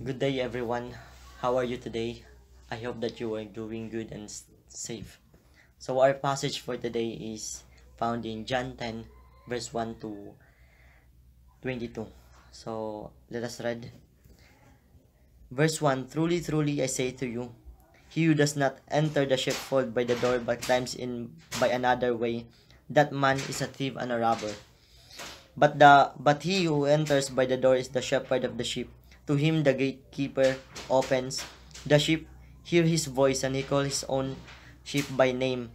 Good day, everyone. How are you today? I hope that you are doing good and safe. So, our passage for today is found in John 10, verse 1 to 22. So, let us read. Verse 1 Truly, truly, I say to you, he who does not enter the sheepfold by the door but climbs in by another way, that man is a thief and a robber. But he who enters by the door is the shepherd of the sheep. To him the gatekeeper opens. The sheep hear his voice, and he calls his own sheep by name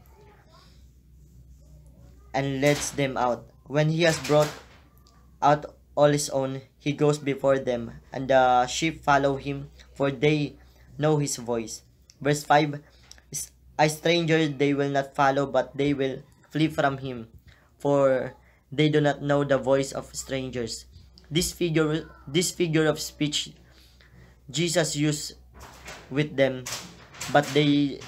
and leads them out. When he has brought out all his own, he goes before them, and the sheep follow him, for they know his voice. Verse 5 A stranger they will not follow, but they will flee from him, for they do not know the voice of strangers. This figure of speech Jesus used with them, but they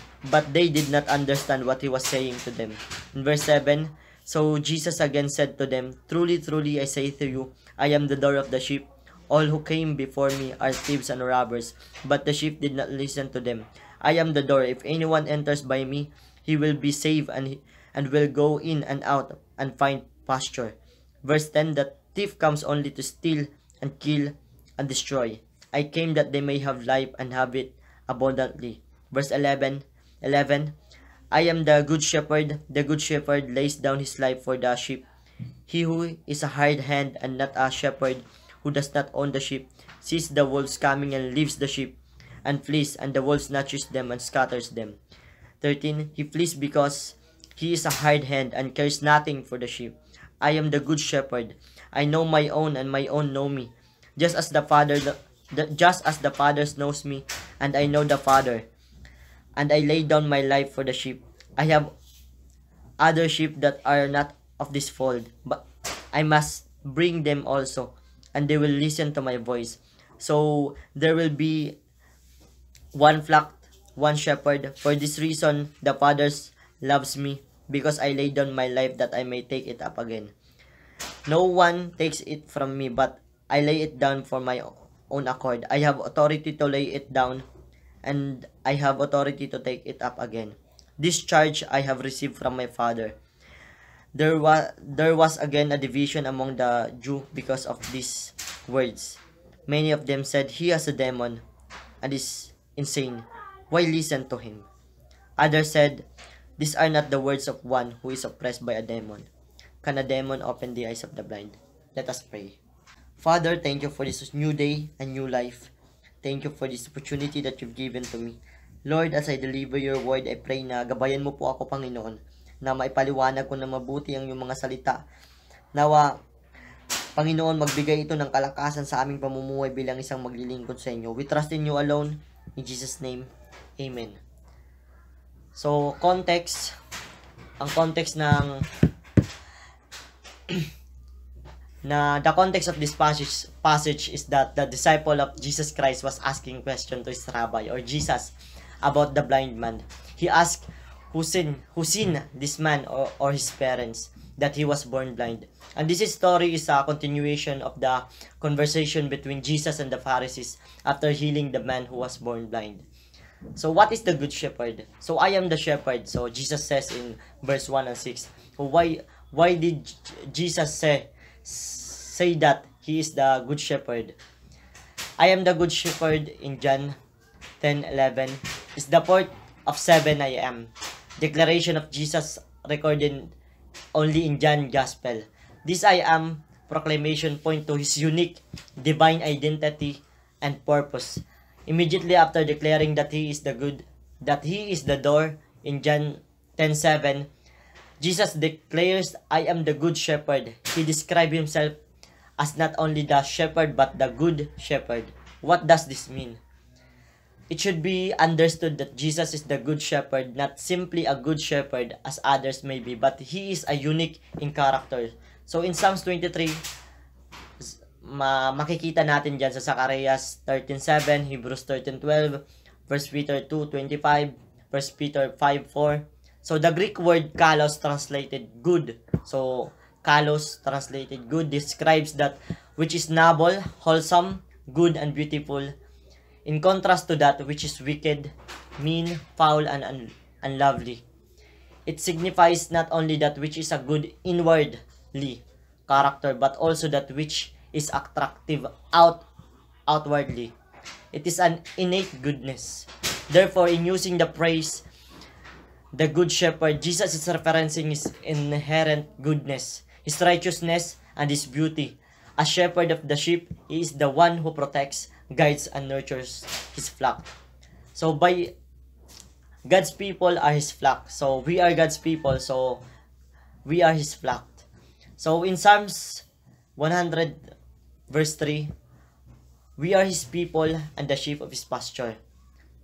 did not understand what he was saying to them. In verse 7, so Jesus again said to them, Truly, truly, I say to you, I am the door of the sheep. All who came before me are thieves and robbers, but the sheep did not listen to them. I am the door. If anyone enters by me, he will be saved and will go in and out and find pasture. Verse 10, the thief comes only to steal and kill and destroy. I came that they may have life and have it abundantly. Verse 11, I am the good shepherd. The good shepherd lays down his life for the sheep. He who is a hired hand and not a shepherd, who does not own the sheep, sees the wolves coming and leaves the sheep and flees, and the wolf snatches them and scatters them. 13, he flees because he is a hired hand and cares nothing for the sheep. I am the good shepherd. I know my own, and my own know me. Just as the Father knows me, and I know the Father, and I lay down my life for the sheep. I have other sheep that are not of this fold, but I must bring them also, and they will listen to my voice. So there will be one flock, one shepherd. For this reason, the Father loves me, because I lay down my life that I may take it up again. No one takes it from me, but I lay it down for my own accord. I have authority to lay it down, and I have authority to take it up again. This charge I have received from my Father. There was again a division among the Jews because of these words. Many of them said, He has a demon and is insane. Why listen to him? Others said, These are not the words of one who is oppressed by a demon. Can a demon open the eyes of the blind? Let us pray. Father, thank you for this new day and new life. Thank you for this opportunity that you've given to me. Lord, as I deliver your word, I pray na gabayan mo po ako, Panginoon, na maipaliwanag ko na mabuti ang iyong mga salita. Nawa, Panginoon, magbigay ito ng kalakasan sa aming pamumuhay bilang isang maglilingkod sa inyo. We trust in you alone. In Jesus' name, Amen. So, ang context ng the context of this passage is that the disciple of Jesus Christ was asking question to his rabbi or Jesus about the blind man. He asked who sinned this man or his parents that he was born blind. And this story is a continuation of the conversation between Jesus and the Pharisees after healing the man who was born blind. So what is the good shepherd? So I am the shepherd. So Jesus says in verse 1 and 6. So why did Jesus say that he is the good shepherd? I am the good shepherd in John 10:11 is the port of 7 I am. Declaration of Jesus recorded only in John Gospel. This I am proclamation point to his unique divine identity and purpose. Immediately after declaring that he is the door in John 10:7, Jesus declares, I am the good shepherd. He described himself as not only the shepherd but the good shepherd. What does this mean? It should be understood that Jesus is the good shepherd, not simply a good shepherd as others may be, but he is a unique in character. So in Psalms 23, makikita natin dyan sa Zacarias 13:7, Hebrews 13:12, 1 Peter 2:25, 1 Peter 5:4. So the Greek word kalos translated good. So kalos translated good describes that which is noble, wholesome, good, and beautiful. in contrast to that which is wicked, mean, foul, and unlovely. It signifies not only that which is a good inwardly character, but also that which is attractive outwardly. It is an innate goodness. Therefore, in using the phrase, the Good Shepherd, Jesus is referencing his inherent goodness, his righteousness, and his beauty. As shepherd of the sheep, he is the one who protects, guides, and nurtures his flock. So by God's people are his flock. So we are God's people. So we are his flock. So in Psalms 100 verse 3, we are his people and the sheep of his pasture.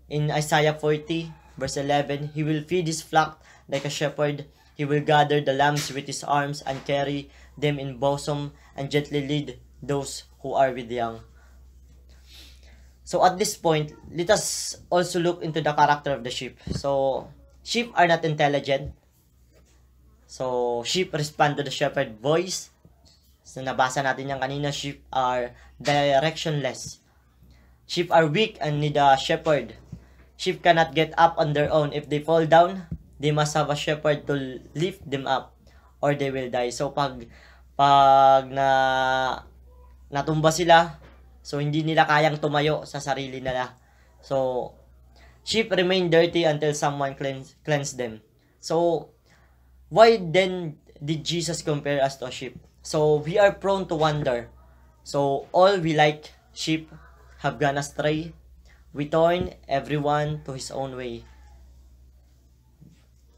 In Isaiah 40 verse 11, he will feed his flock like a shepherd. He will gather the lambs with his arms and carry them in bosom and gently lead those who are with young. So at this point, let us also look into the character of the sheep. So sheep are not intelligent. So sheep respond to the shepherd's voice. So nabasa natin yan kanina, sheep are directionless. Sheep are weak and need a shepherd. Sheep cannot get up on their own. If they fall down, they must have a shepherd to lift them up or they will die. So pag natumba sila, so hindi nila kayang tumayo sa sarili nila. So sheep remain dirty until someone cleanse them. So why then did Jesus compare us to a sheep? So we are prone to wander. So all we like sheep have gone astray. We turn everyone to his own way.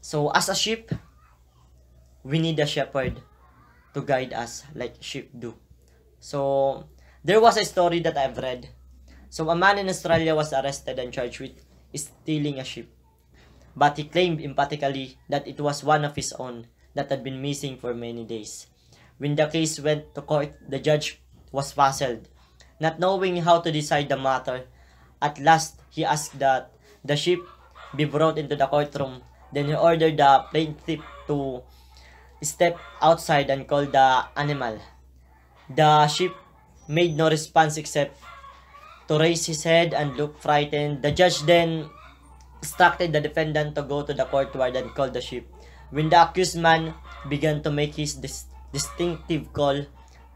So as a sheep, we need a shepherd to guide us like sheep do. So there was a story that I've read. So a man in Australia was arrested and charged with stealing a sheep. But he claimed emphatically that it was one of his own that had been missing for many days. When the case went to court, the judge was puzzled. Not knowing how to decide the matter, at last he asked that the sheep be brought into the courtroom. Then he ordered the plaintiff to step outside and call the animal. The sheep made no response except to raise his head and look frightened. The judge then instructed the defendant to go to the courtyard and call the sheep. When the accused man began to make his distinctive call,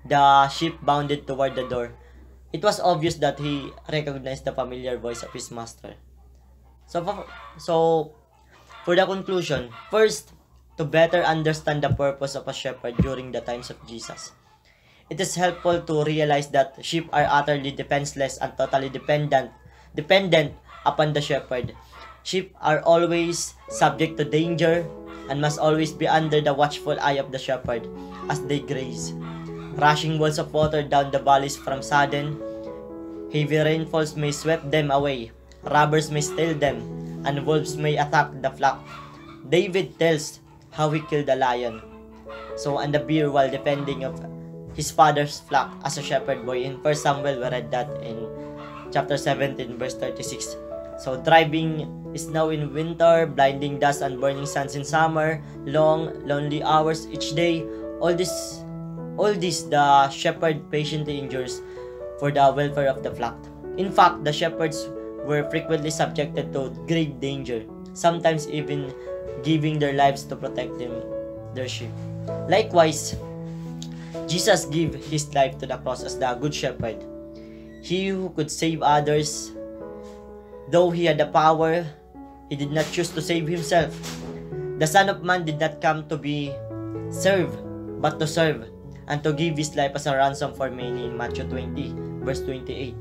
the sheep bounded toward the door. It was obvious that he recognized the familiar voice of his master. So for the conclusion, first, to better understand the purpose of a shepherd during the times of Jesus, it is helpful to realize that sheep are utterly defenseless and totally dependent upon the shepherd. Sheep are always subject to danger and must always be under the watchful eye of the shepherd as they graze. Rushing walls of water down the valleys from sudden, heavy rainfalls may sweep them away, robbers may steal them, and wolves may attack the flock. David tells how he killed a lion, and the bear while defending of his father's flock as a shepherd boy. In 1 Samuel, we read that in chapter 17, verse 36. So driving snow in winter, blinding dust and burning suns in summer, long, lonely hours each day, all this the shepherd patiently endures for the welfare of the flock. In fact, the shepherds were frequently subjected to great danger, sometimes even giving their lives to protect their sheep. Likewise, Jesus gave his life to the cross as the good shepherd. He who could save others, though he had the power, he did not choose to save himself. The Son of Man did not come to be served, but to serve, and to give his life as a ransom for many in Matthew 20, verse 28.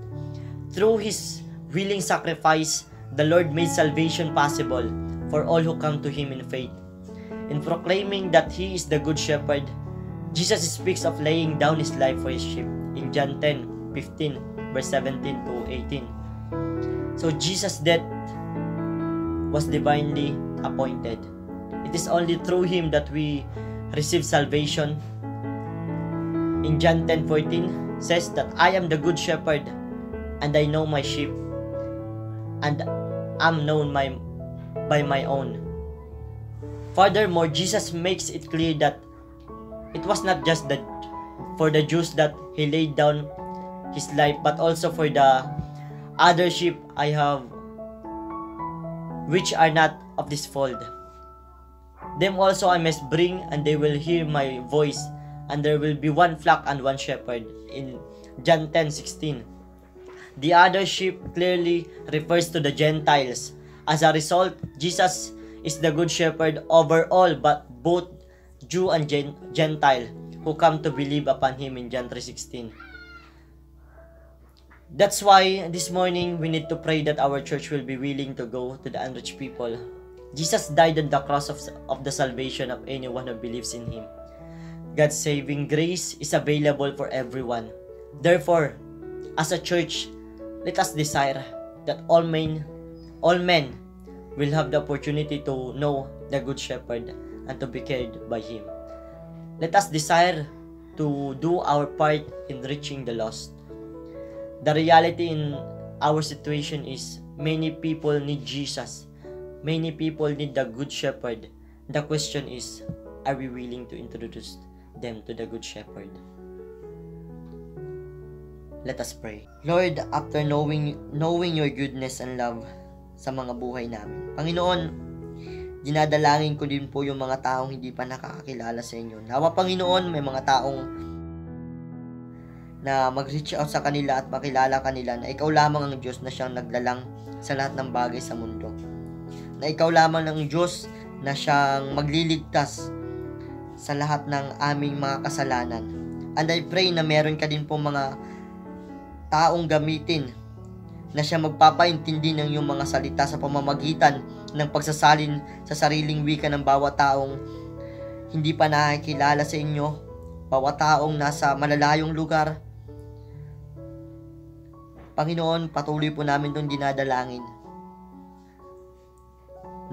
Through his willing sacrifice, the Lord made salvation possible for all who come to him in faith. In proclaiming that he is the good shepherd, Jesus speaks of laying down his life for his sheep in John 10:15, verse 17 to 18. So Jesus' death was divinely appointed. It is only through him that we receive salvation. In John 10:14 says that I am the good shepherd, and I know my sheep, and am known by my own. Furthermore, Jesus makes it clear that it was not just for the Jews that he laid down his life, but also for the other sheep I have, which are not of this fold. Them also I must bring, and they will hear my voice, and there will be one flock and one shepherd. In John 10:16. The other sheep clearly refers to the Gentiles. As a result, Jesus is the good shepherd over all, but both Jew and Gentile who come to believe upon him in John 3:16. That's why this morning we need to pray that our church will be willing to go to the unreached people. Jesus died on the cross of the salvation of anyone who believes in him. God's saving grace is available for everyone. Therefore, as a church, let us desire that all men will have the opportunity to know the Good Shepherd and to be cared by him. Let us desire to do our part in reaching the lost. The reality in our situation is many people need Jesus. Many people need the Good Shepherd. The question is, are we willing to introduce them to the Good Shepherd? Let us pray. Lord, after knowing your goodness and love sa mga buhay namin, Panginoon, dinadalangin ko din po yung mga taong hindi pa nakakakilala sa inyo. Nawa, Panginoon, may mga taong na mag-reach out sa kanila at makilala kanila na ikaw lamang ang Diyos na siyang naglalang sa lahat ng bagay sa mundo. Na ikaw lamang ang Diyos na siyang magliligtas sa lahat ng aming mga kasalanan. And I pray na meron ka din po mga taong gamitin na siya magpapaintindi ng iyong mga salita sa pamamagitan ng pagsasalin sa sariling wika ng bawat taong hindi pa nakikilala sa inyo, bawat taong nasa malalayong lugar. Panginoon, patuloy po namin itong dinadalangin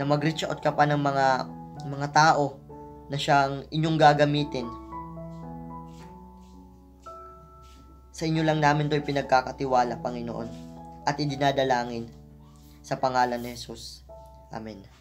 na mag-reach out ka pa ng mga tao na siyang inyong gagamitin. Sa inyo lang namin ito pinagkakatiwala, Panginoon, at idinadalangin sa pangalan ni Jesus. Amen.